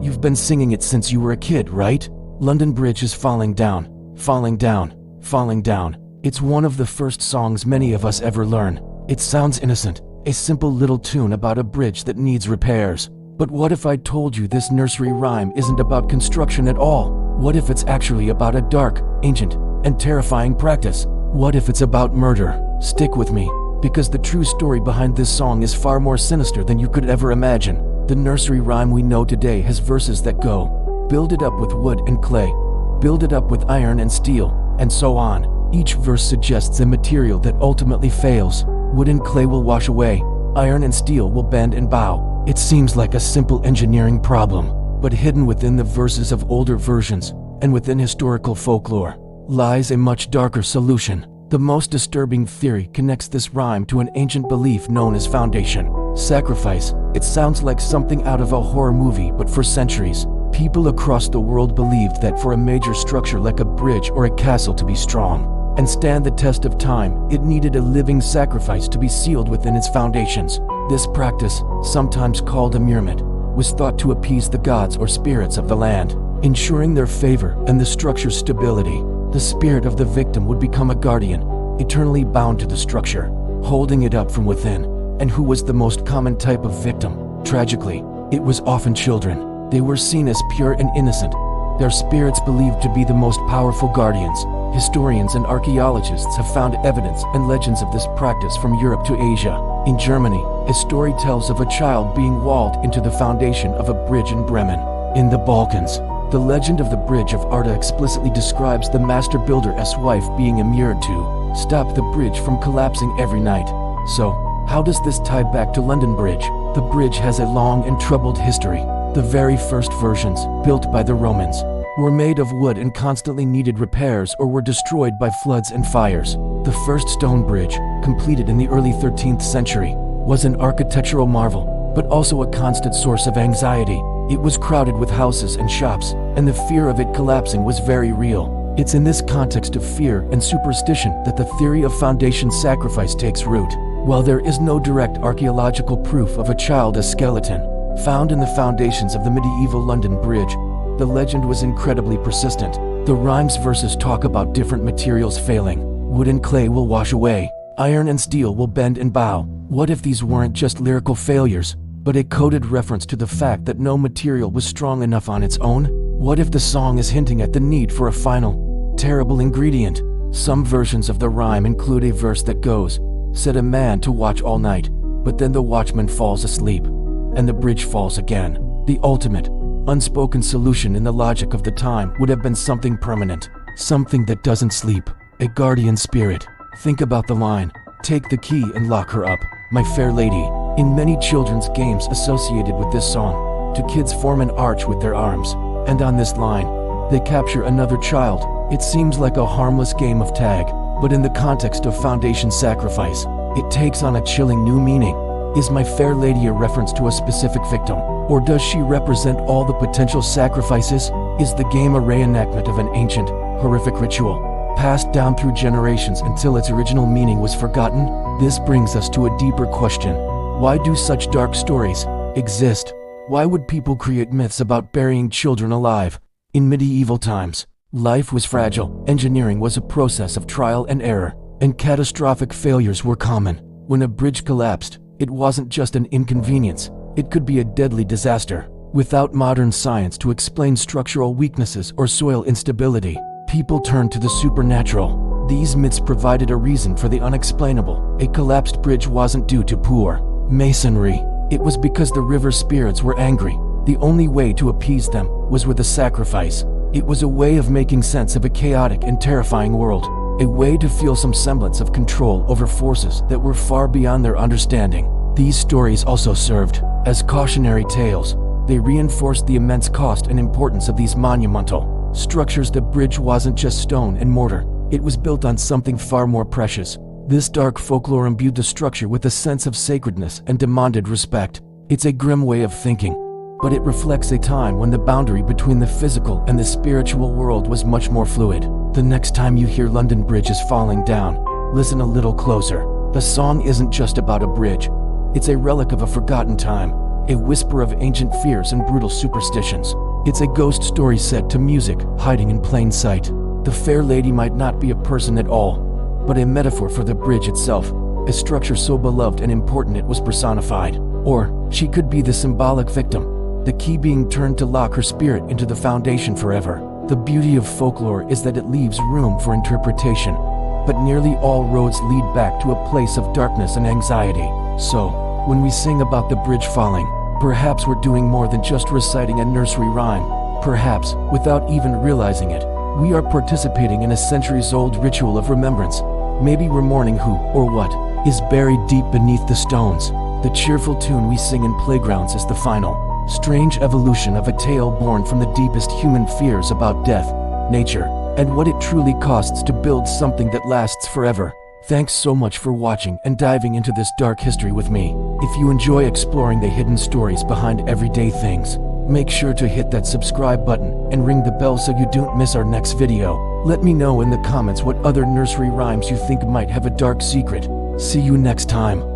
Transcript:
You've been singing it since you were a kid, right? London Bridge is falling down, falling down, falling down. It's one of the first songs many of us ever learn. It sounds innocent, a simple little tune about a bridge that needs repairs. But what if I told you this nursery rhyme isn't about construction at all? What if it's actually about a dark, ancient, and terrifying practice? What if it's about murder? Stick with me, because the true story behind this song is far more sinister than you could ever imagine. The nursery rhyme we know today has verses that go, build it up with wood and clay, build it up with iron and steel, and so on. Each verse suggests a material that ultimately fails. Wood and clay will wash away, iron and steel will bend and bow. It seems like a simple engineering problem, but hidden within the verses of older versions, and within historical folklore, lies a much darker solution. The most disturbing theory connects this rhyme to an ancient belief known as foundation. Sacrifice. It sounds like something out of a horror movie, but for centuries, people across the world believed that for a major structure like a bridge or a castle to be strong and stand the test of time, it needed a living sacrifice to be sealed within its foundations. This practice, sometimes called immurement, was thought to appease the gods or spirits of the land, ensuring their favor and the structure's stability. The spirit of the victim would become a guardian, eternally bound to the structure, holding it up from within. And who was the most common type of victim? Tragically, it was often children. They were seen as pure and innocent, their spirits believed to be the most powerful guardians. Historians and archaeologists have found evidence and legends of this practice from Europe to Asia. In Germany, a story tells of a child being walled into the foundation of a bridge in Bremen. In the Balkans, the legend of the Bridge of Arda explicitly describes the master builder's wife being immured to stop the bridge from collapsing every night. So, how does this tie back to London Bridge? The bridge has a long and troubled history. The very first versions, built by the Romans, were made of wood and constantly needed repairs or were destroyed by floods and fires. The first stone bridge, completed in the early 13th century, was an architectural marvel, but also a constant source of anxiety. It was crowded with houses and shops, and the fear of it collapsing was very real. It's in this context of fear and superstition that the theory of foundation sacrifice takes root. While there is no direct archaeological proof of a child as skeleton found in the foundations of the medieval London Bridge, the legend was incredibly persistent. The rhyme's verses talk about different materials failing. Wood and clay will wash away, iron and steel will bend and bow. What if these weren't just lyrical failures, but a coded reference to the fact that no material was strong enough on its own? What if the song is hinting at the need for a final, terrible ingredient? Some versions of the rhyme include a verse that goes, "Set a man to watch all night, but then the watchman falls asleep, and the bridge falls again." The ultimate, unspoken solution in the logic of the time would have been something permanent, something that doesn't sleep, a guardian spirit. Think about the line, "Take the key and lock her up, my fair lady." In many children's games associated with this song, two kids form an arch with their arms, and on this line, they capture another child. It seems like a harmless game of tag, but in the context of foundation sacrifice, it takes on a chilling new meaning. Is my fair lady a reference to a specific victim, or does she represent all the potential sacrifices? Is the game a reenactment of an ancient, horrific ritual, passed down through generations until its original meaning was forgotten? This brings us to a deeper question. Why do such dark stories exist? Why would people create myths about burying children alive? In medieval times, life was fragile, engineering was a process of trial and error, and catastrophic failures were common. When a bridge collapsed, it wasn't just an inconvenience, it could be a deadly disaster. Without modern science to explain structural weaknesses or soil instability, people turned to the supernatural. These myths provided a reason for the unexplainable. A collapsed bridge wasn't due to poor masonry, it was because the river spirits were angry. The only way to appease them was with a sacrifice. It was a way of making sense of a chaotic and terrifying world, a way to feel some semblance of control over forces that were far beyond their understanding. These stories also served as cautionary tales. They reinforced the immense cost and importance of these monumental structures. The bridge wasn't just stone and mortar, it was built on something far more precious. This dark folklore imbued the structure with a sense of sacredness and demanded respect. It's a grim way of thinking, but it reflects a time when the boundary between the physical and the spiritual world was much more fluid. The next time you hear London Bridge is falling down, listen a little closer. The song isn't just about a bridge, it's a relic of a forgotten time, a whisper of ancient fears and brutal superstitions. It's a ghost story set to music, hiding in plain sight. The fair lady might not be a person at all, but a metaphor for the bridge itself, a structure so beloved and important it was personified. Or she could be the symbolic victim, the key being turned to lock her spirit into the foundation forever. The beauty of folklore is that it leaves room for interpretation, but nearly all roads lead back to a place of darkness and anxiety. So, when we sing about the bridge falling, perhaps we're doing more than just reciting a nursery rhyme. Perhaps, without even realizing it, we are participating in a centuries-old ritual of remembrance. Maybe we're mourning who, or what, is buried deep beneath the stones. The cheerful tune we sing in playgrounds is the final, strange evolution of a tale born from the deepest human fears about death, nature, and what it truly costs to build something that lasts forever. Thanks so much for watching and diving into this dark history with me. If you enjoy exploring the hidden stories behind everyday things, make sure to hit that subscribe button and ring the bell so you don't miss our next video. Let me know in the comments what other nursery rhymes you think might have a dark secret. See you next time.